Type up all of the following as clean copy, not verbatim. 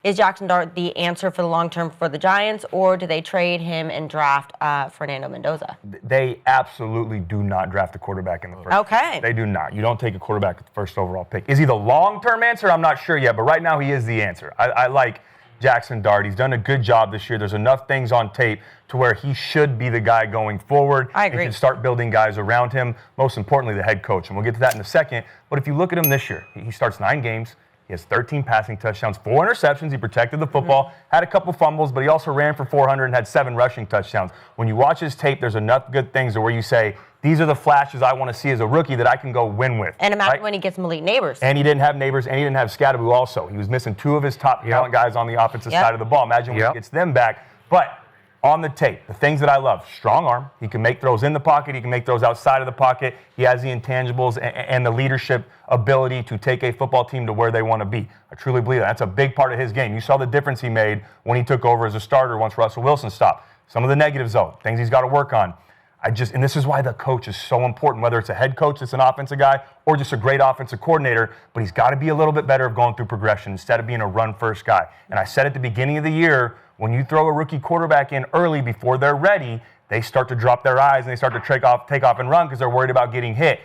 Is Jaxson Dart the answer for the long term for the Giants, or do they trade him and draft Fernando Mendoza? They absolutely do not draft a quarterback in the first. Okay. They do not. You don't take a quarterback with the first overall pick. Is he the long-term answer? I'm not sure yet, but right now he is the answer. I like Jaxson Dart. He's done a good job this year. There's enough things on tape to where he should be the guy going forward. I agree. He can start building guys around him, most importantly, the head coach. And we'll get to that in a second. But if you look at him this year, he starts 9 games. He has 13 passing touchdowns, 4 interceptions. He protected the football, had a couple fumbles, but he also ran for 400 and had 7 rushing touchdowns. When you watch his tape, there's enough good things to where you say, these are the flashes I want to see as a rookie that I can go win with. And imagine when he gets Malik Neighbors. And he didn't have Neighbors, and he didn't have Scadaboo also. He was missing 2 of his top talent guys on the offensive side of the ball. Imagine when he gets them back. But on the tape, the things that I love, strong arm. He can make throws in the pocket. He can make throws outside of the pocket. He has the intangibles and the leadership ability to take a football team to where they want to be. I truly believe that. That's a big part of his game. You saw the difference he made when he took over as a starter once Russell Wilson stopped. Some of the negatives, though, things he's got to work on. And this is why the coach is so important, whether it's a head coach that's an offensive guy or just a great offensive coordinator, but he's got to be a little bit better of going through progression instead of being a run-first guy. And I said at the beginning of the year, when you throw a rookie quarterback in early before they're ready, they start to drop their eyes and they start to take off and run because they're worried about getting hit.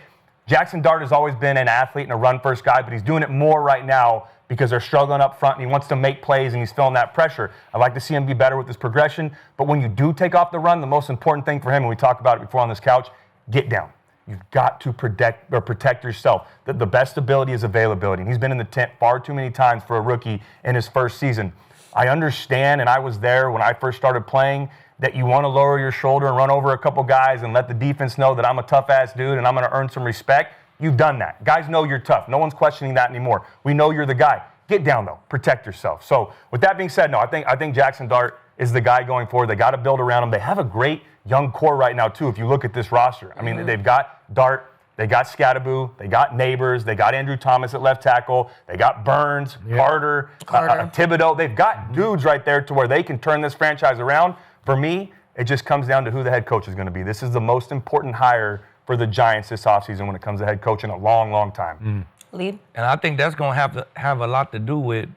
Jaxson Dart has always been an athlete and a run-first guy, but he's doing it more right now because they're struggling up front and he wants to make plays and he's feeling that pressure. I'd like to see him be better with his progression, but when you do take off the run, the most important thing for him, and we talked about it before on this couch, get down. You've got to protect yourself. The best ability is availability, and he's been in the tent far too many times for a rookie in his first season. I understand, and I was there when I first started playing, that you want to lower your shoulder and run over a couple guys and let the defense know that I'm a tough-ass dude and I'm going to earn some respect. You've done that. Guys know you're tough. No one's questioning that anymore. We know you're the guy. Get down, though. Protect yourself. So with that being said, no, I think Jaxson Dart is the guy going forward. They got to build around him. They have a great young core right now, too, if you look at this roster. I mean, they've got Dart. They got Scadaboo, they got Neighbors, they got Andrew Thomas at left tackle, they got Burns, Carter. Thibodeau. They've got dudes right there to where they can turn this franchise around. For me, it just comes down to who the head coach is going to be. This is the most important hire for the Giants this offseason when it comes to head coach in a long, long time. Lead. And I think that's going to have a lot to do with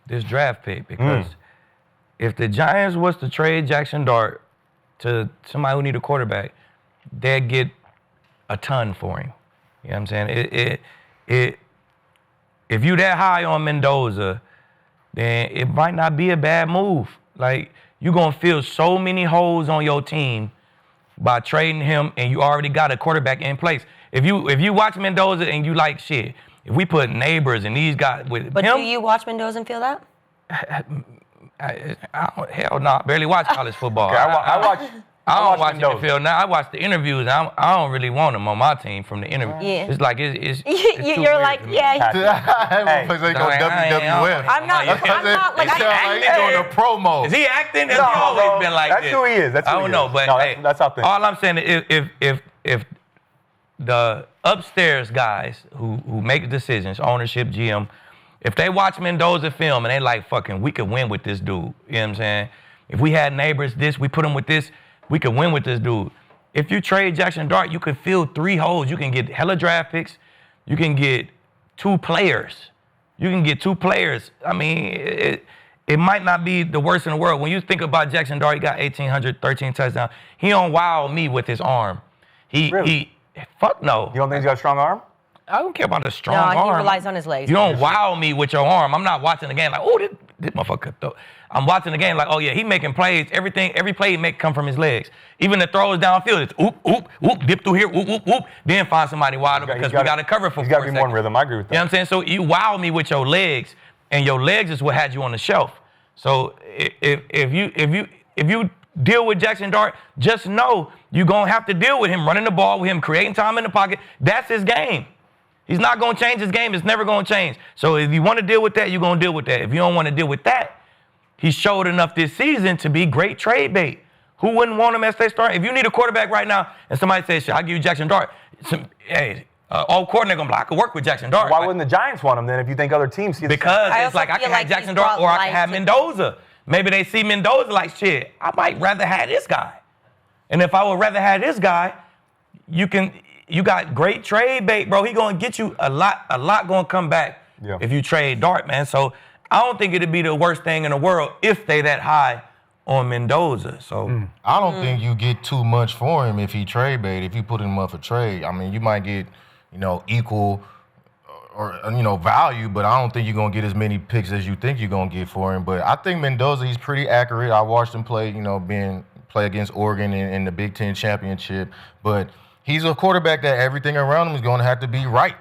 this draft pick because if the Giants was to trade Jaxson Dart to somebody who need a quarterback, they'd get a ton for him. You know what I'm saying? If you that high on Mendoza, then it might not be a bad move. Like, you're going to fill so many holes on your team by trading him, and you already got a quarterback in place. If you watch Mendoza and you like, shit, if we put Neighbors and these guys with But him, do you watch Mendoza and feel that? Hell no, I barely watch college football. Okay, I don't watch the field now. I watch the interviews. And I don't really want him on my team from the interview. Yeah. It's like it's You're like, yeah. Hey, they go WWF. I'm not like Like he's doing a promo. Is he acting? Has he always been like that's this? who he is. That's who I don't know, but hey, that's how things. all I'm saying is if the upstairs guys who make decisions, ownership, GM, if they watch Mendoza film and they like, fucking, we could win with this dude. You know what I'm saying? If we had Neighbors, we put him with this, we could win with this dude. If you trade Jaxson Dart, you could fill 3 holes. You can get hella draft picks. You can get 2 players. I mean, it might not be the worst in the world. When you think about Jaxson Dart, he got 1,800, 13 touchdowns. He don't wow me with his arm. Fuck no. You don't think he's got a strong arm? I don't care about the strong arm. No, he relies on his legs. You don't wow me with your arm. I'm not watching the game like, oh, this motherfucker throw. I'm watching the game like, oh yeah, he making plays. Every play he make come from his legs. Even the throws downfield, it's oop, oop, oop, dip through here, oop, oop, oop. Then find somebody wide open because we got to cover for 4 seconds. He's got to be more in rhythm. I agree with that. You know what I'm saying? So you wow me with your legs, and your legs is what had you on the shelf. So if you deal with Jaxson Dart, just know you're going to have to deal with him running the ball, with him creating time in the pocket. That's his game. He's not going to change his game. It's never going to change. So if you want to deal with that, you're going to deal with that. If you don't want to deal with that, he showed enough this season to be great trade bait. Who wouldn't want him as their starter? If you need a quarterback right now and somebody says, I'll give you Jaxson Dart, all coordinator going to be like, I could work with Jaxson Dart. Why wouldn't the Giants want him then if you think other teams see the Because it's like I can have Jaxson Dart or I can have Mendoza. Maybe they see Mendoza like, shit, I might rather have this guy. And if I would rather have this guy, you got great trade bait, bro. He going to get you a lot going to come back if you trade Dart, man. So I don't think it'd be the worst thing in the world if they that high on Mendoza. So I don't think you get too much for him if he trade bait. If you put him up for trade, I mean, you might get, equal or value, but I don't think you're gonna get as many picks as you think you're gonna get for him. But I think Mendoza, he's pretty accurate. I watched him play, play against Oregon in the Big Ten championship. But he's a quarterback that everything around him is gonna have to be right.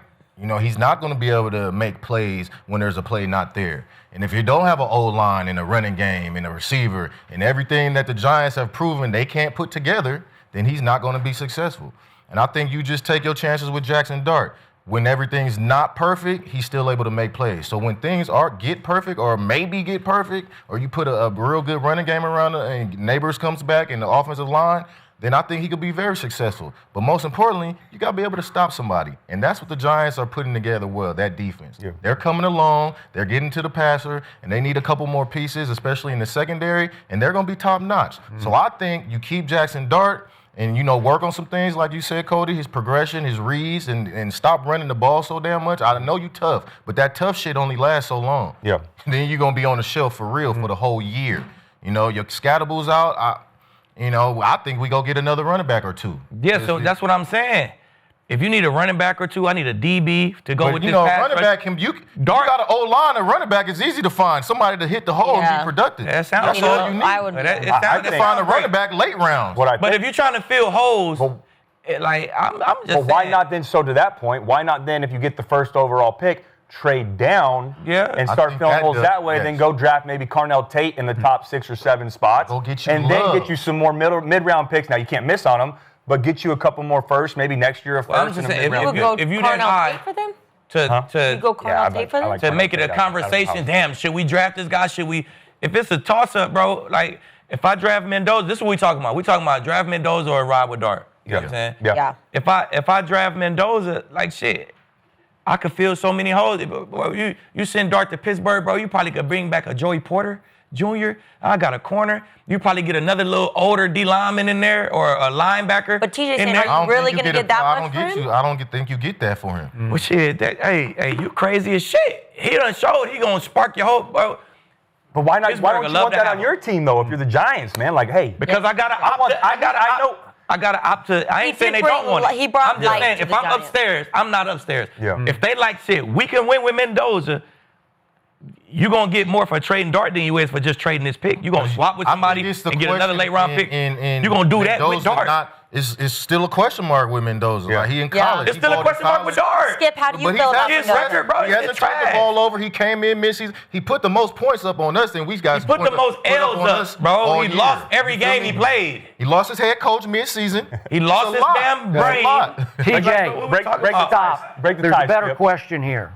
He's not going to be able to make plays when there's a play not there. And if you don't have an O-line and a running game and a receiver and everything that the Giants have proven they can't put together, then he's not going to be successful. And I think you just take your chances with Jaxson Dart. When everything's not perfect, he's still able to make plays. So when things get perfect or maybe get perfect, or you put a real good running game around it and Neighbors comes back and the offensive line, then I think he could be very successful. But most importantly, you got to be able to stop somebody. And that's what the Giants are putting together well, that defense. Yeah. They're coming along, they're getting to the passer, and they need a couple more pieces, especially in the secondary, and they're going to be top-notch. So I think you keep Jaxson Dart and, work on some things, like you said, Cody, his progression, his reads, and stop running the ball so damn much. I know you tough, but that tough shit only lasts so long. Yeah. Then you're going to be on the shelf for real for the whole year. Your Scatterbull's out. I think we go get another running back or two. Yeah, so that's what I'm saying. If you need a running back or two, I need a DB to go with this pass. Running back, you got an O-line, a running back, it's easy to find somebody to hit the hole and be productive. That sounds That's all you need. I would find a running back late rounds. But if you're trying to fill holes, I'm just saying. Why not then, so to that point, why not then, if you get the first overall pick, trade down and start filling holes that way, then go draft maybe Carnell Tate in the top 6 or 7 spots. Go get you and then get you some more mid-round picks. Now, you can't miss on them, but get you a couple more first, maybe next year a first and a mid-round pick. If you that high for them? to you go Carnell Tate for them? To make it a conversation, damn, should we draft this guy? Should we? If it's a toss-up, bro, like if I draft Mendoza, this is what we talking about. We talking about draft Mendoza or ride with Dart. You know what I'm saying? Yeah. If I draft Mendoza, like shit, I could fill so many holes. Bro, you send Dart to Pittsburgh, bro, you probably could bring back a Joey Porter Jr. I got a corner. You probably get another little older D lineman in there or a linebacker. But TJ saying, are you really going to get that much for him? I don't think you get that for him. Well, shit, hey, you crazy as shit. He done showed he going to spark your hope, bro. But why not? Why don't you want that on your team, though, if you're the Giants, man? Like, hey. Because I got to opt to. I ain't saying they don't want it. I'm just saying, if I'm upstairs, I'm not upstairs. Yeah. If they like shit, we can win with Mendoza. You're going to get more for trading Dart than you is for just trading this pick. You're going to swap with somebody and get another late round pick. You're going to do that with Dart. It's still a question mark with Mendoza. Yeah. Like he in college. It's still a question mark with Dart. Skip, how do you feel about Mendoza? Bro, he hasn't turned the ball over. He came in mid-season. He put the most points up on us, and we got. He put the most L's up, bro. He lost every game he played. He lost his head coach mid-season. He lost his damn brain. TJ, break the top. There's a better question here.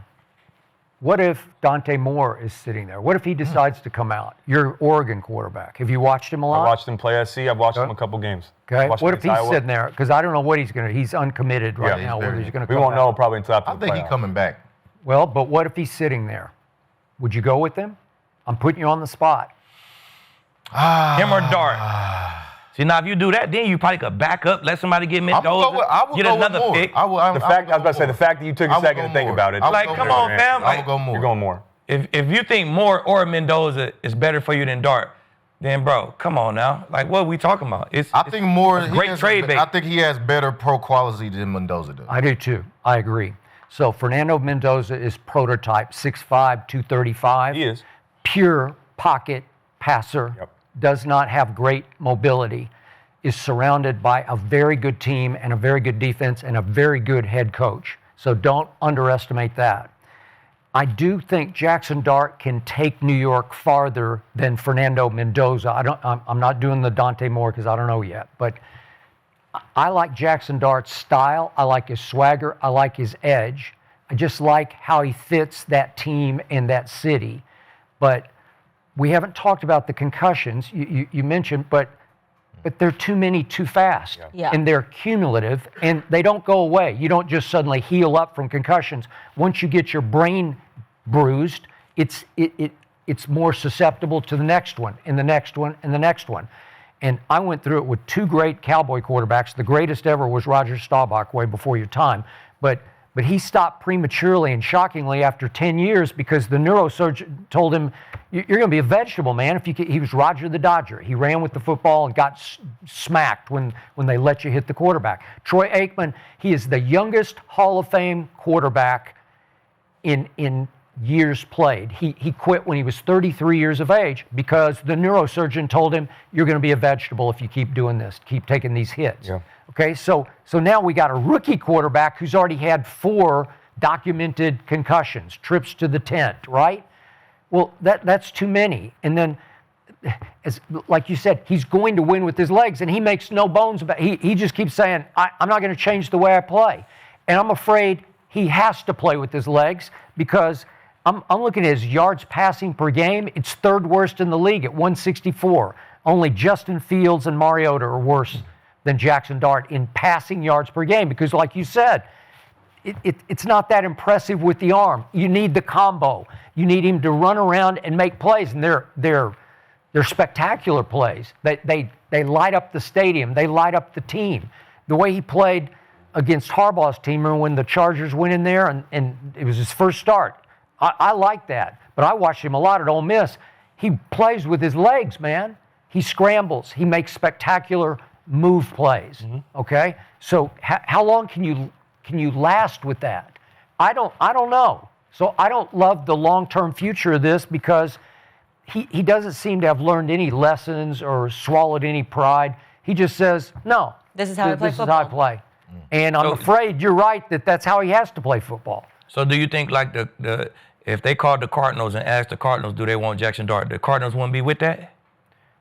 What if Dante Moore is sitting there? What if he decides to come out? You're Oregon quarterback. Have you watched him a lot? I watched him play SC. I've watched him a couple games. Okay. What if he's sitting there? Because I don't know what he's going to. He's uncommitted right now. Whether he's going to. We won't know probably until after the playoffs. I think he's coming back. Well, but what if he's sitting there? Would you go with him? I'm putting you on the spot. Him or Dart? See, now if you do that, then you probably could back up, let somebody get Mendoza, get another pick. The fact that you took a second to think about it. Like, come on, fam. I will go more. You're going more. If you think Moore or Mendoza is better for you than Dart, then, bro, come on now. Like, what are we talking about? I think Moore is great trade bait. I think he has better pro quality than Mendoza does. I do, too. I agree. So, Fernando Mendoza is prototype, 6'5", 235. He is. Pure pocket passer. Yep. Does not have great mobility, is surrounded by a very good team and a very good defense and a very good head coach. So don't underestimate that. I do think Jaxson Dart can take New York farther than Fernando Mendoza. I'm not doing the Dante Moore because I don't know yet, but I like Jaxson Dart's style. I like his swagger. I like his edge. I just like how he fits that team and that city. But we haven't talked about the concussions you mentioned, but they're too many too fast. Yeah. And they're cumulative, and they don't go away. You don't just suddenly heal up from concussions. Once you get your brain bruised, it's more susceptible to the next one, and the next one, and the next one. And I went through it with two great Cowboy quarterbacks. The greatest ever was Roger Staubach, way before your time. But but he stopped prematurely and shockingly after 10 years because the neurosurgeon told him, "You're going to be a vegetable, man." He was Roger the Dodger. He ran with the football and got smacked when they let you hit the quarterback. Troy Aikman, he is the youngest Hall of Fame quarterback in years played. He quit when he was 33 years of age because the neurosurgeon told him, "You're going to be a vegetable if you keep doing this, keep taking these hits." Yeah. Okay, so now we got a rookie quarterback who's already had 4 documented concussions, trips to the tent, right? Well, that's too many. And then, like you said, he's going to win with his legs, and he makes no bones about it. He just keeps saying, I'm not going to change the way I play. And I'm afraid he has to play with his legs because I'm looking at his yards passing per game. It's 3rd worst in the league at 164. Only Justin Fields and Mariota are worse than Jaxson Dart in passing yards per game because, like you said, it's not that impressive with the arm. You need the combo. You need him to run around and make plays, and they're spectacular plays. They light up the stadium. They light up the team. The way he played against Harbaugh's team, remember when the Chargers went in there and it was his first start. I like that, but I watched him a lot at Ole Miss. He plays with his legs, man. He scrambles. He makes spectacular move plays. Okay, so how long can you last with that? I don't know. So I don't love the long-term future of this because he doesn't seem to have learned any lessons or swallowed any pride. He just says, "No, This is how I play This is how I play." And I'm afraid you're right that's how he has to play football. So do you think like the if they called the Cardinals and asked the Cardinals, do they want Jaxson Dart, the Cardinals wouldn't be with that?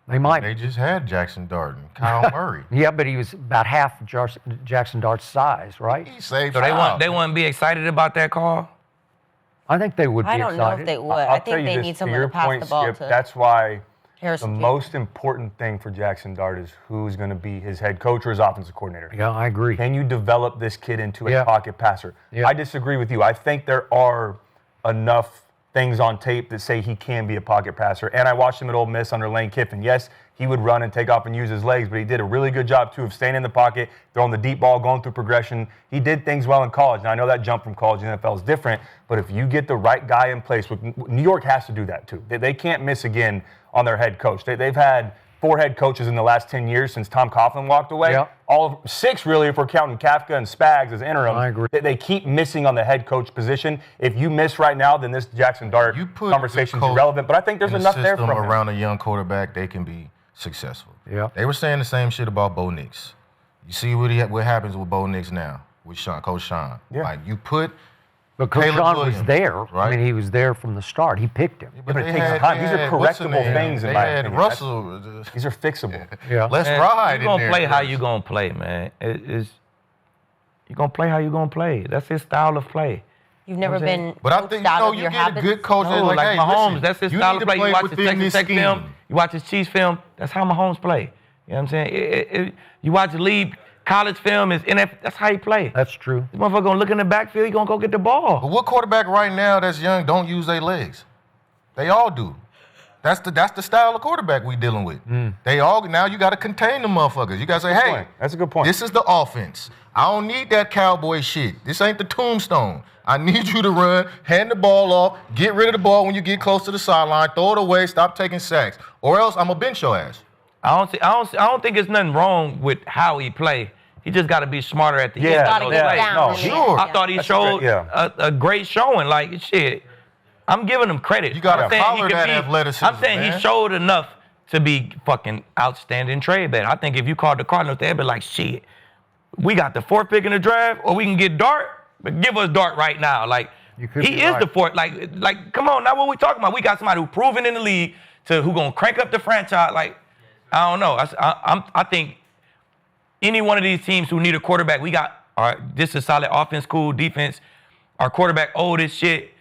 They might. They just had Jaxson Dart and Kyle Murray. Yeah, but he was about half Jaxson Dart's size, right? He saved So they wouldn't be excited about that call? I think they would be I don't excited. know if they would. I'll I tell think you they this, need to someone your to pass point, the ball Skip, to. that's why the Harrison Jr. most important thing for Jaxson Dart is who's going to be his head coach or his offensive coordinator. Yeah, I agree. Can you develop this kid into a Yeah. pocket passer? Yeah. I disagree with you. I think there are enough things on tape that say he can be a pocket passer. And I watched him at Ole Miss under Lane Kiffin. Yes, he would run and take off and use his legs, but he did a really good job, too, of staying in the pocket, throwing the deep ball, going through progression. He did things well in college. Now, I know that jump from college to NFL is different, but if you get the right guy in place, New York has to do that, too. They can't miss again on their head coach. They've had 4 head coaches in the last 10 years since Tom Coughlin walked away. Yep. All of 6, really, if we're counting Kafka and Spags as interim. I agree. They keep missing on the head coach position. If you miss right now, then this Jaxson Dart conversation is irrelevant. But I think there's enough there from him. Around a young quarterback, they can be successful. Yeah. They were saying the same shit about Bo Nix. You see what happens with Bo Nix now with Coach Sean. Yeah. Like you put. But Coach Caleb Sean was Williams, there. right? I mean, he was there from the start. He picked him. But it takes time. These are correctable things, in my opinion. Russell. These are fixable. Yeah. Let's Man, ride. You're gonna in play there how first. you gonna play, man. You're gonna play how you gonna play. That's his style of play. You've never been But I coached think out of you your get a habits. good coach that's No, like, like hey, Mahomes, listen, that's his you style need of to play. You watch his within Texas this Tech scheme. film, you watch his Chiefs film. That's how Mahomes play. You know what I'm saying? You watch the league college film, that's how he play. That's true. This motherfucker gonna look in the backfield. He gonna go get the ball. But what quarterback right now that's young don't use their legs? They all do. That's the style of quarterback we dealing with. They all now you got to contain the motherfuckers. You got to say, hey, That's a good point. this is the offense. I don't need that cowboy shit. This ain't the tombstone. I need you to run, hand the ball off, get rid of the ball when you get close to the sideline, throw it away, stop taking sacks, or else I'm gonna bench your ass. I don't think there's nothing wrong with how he play. He just got to be smarter at the end. Yeah, of Gotta those get plays. down no, in the sure. end, I thought he That's showed great, a great showing. Like, shit, I'm giving him credit. You gotta I'm saying he follow could that be- athleticism, I'm saying man. he showed enough to be fucking outstanding trade bait. I think if you called the Cardinals, they'd be like, shit, we got the 4th pick in the draft, or we can get Dart, but give us Dart right now. Like, You could he be is right. the 4th. Like, come on, now what we talking about? We got somebody who proven in the league who gonna crank up the franchise. Like, I don't know. I think any one of these teams who need a quarterback, we got this is solid offense, cool defense. Our quarterback old as shit.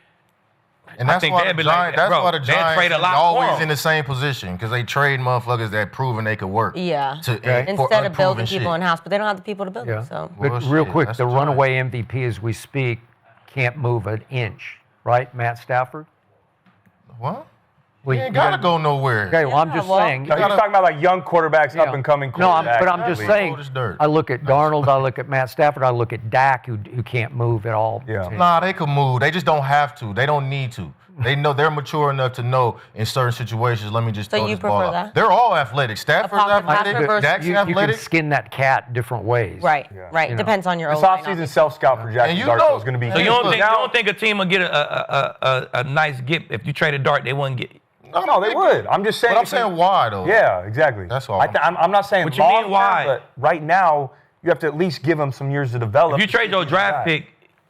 And I that's think why they'd the be like Giants, that, that's bro. why the They'd Giants trade a is lot for always 'em. in the same position because they trade motherfuckers that proven they could work. Yeah. To, Instead of building people shit. in house, but they don't have the people to build Yeah. it. So But Well, real shit, quick, that's the the Giants. runaway MVP as we speak can't move an inch, right? Matt Stafford? What? Well, He ain't got to go nowhere. Okay, well, I'm just saying. No, he's talking about like young quarterbacks, up and coming quarterbacks. No, but I'm just saying. Cold as dirt. I look at Darnold, I look at Matt Stafford, I look at Dak, who can't move at all. Yeah. Nah, they can move. They just don't have to. They don't need to. They know they're mature enough to know in certain situations. Let me just throw this ball out. that? They're all athletic. Stafford's pocket passer athletic. versus- Dak's You athletic. can skin that cat different ways. Right, Yeah. right. You know. Depends on your This O-line, offseason self-scout for Jaxson And you Dart know- is going to be So you don't huge. think you don't think a team would get a nice gift if you traded Dart? They wouldn't get. No, they would. I'm just saying. But I'm saying why though? Yeah, exactly. That's all. I'm not saying What you mean, long term, why? but right now you have to at least give them some years to develop. If you trade your draft pick,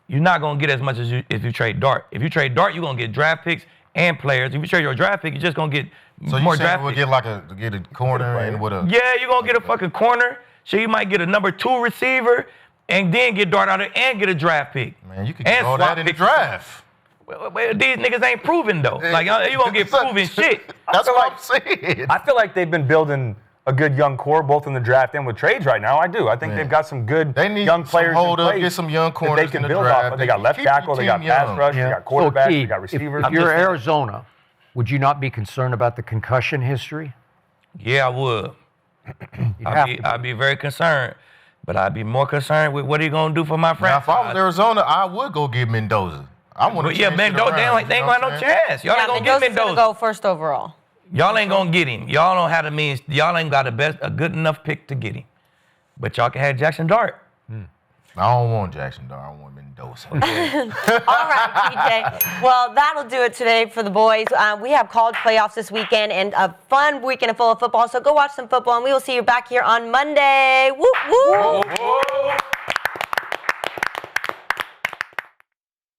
you're not gonna get as much as if you trade Dart. If you trade Dart, you're gonna get draft picks and players. If you trade your draft pick, you're just gonna get So more you saying draft we'll picks. get a corner and with a Yeah, you're gonna get a fucking corner. So you might get a number 2 receiver and then get Dart out of it and get a draft pick. man. You could And get all swap that in the picks. draft. Well, these niggas ain't proven though. Like you gonna get proven shit. That's what I'm saying. I feel like they've been building a good young core, both in the draft and with trades right now. I do. I think Man. they've got some good They need young some players hold in up, place get some young that they corners can in the build draft. off of. They got left Keep your tackle, they got team pass young. rush, they got quarterback, Keith, they got receiver. If you're Arizona, would you not be concerned about the concussion history? Yeah, I would. You'd have to be. I'd be very concerned, but I'd be more concerned with what he gonna do for my Now, franchise. if I was Arizona, I would go get Mendoza. I want to. But yeah, Mendoza, they ain't gonna have no chance. Y'all Yeah, ain't gonna get Mendoza's Mendoza. gonna go first overall. Y'all ain't gonna get him. Y'all don't have the means. Y'all ain't got a good enough pick to get him. But y'all can have Jaxson Dart. I don't want Jaxson Dart. I want Mendoza. All right, TJ. Well, that'll do it today for the boys. We have college playoffs this weekend and a fun weekend full of football. So go watch some football, and we will see you back here on Monday. Whoop, whoop. Whoa.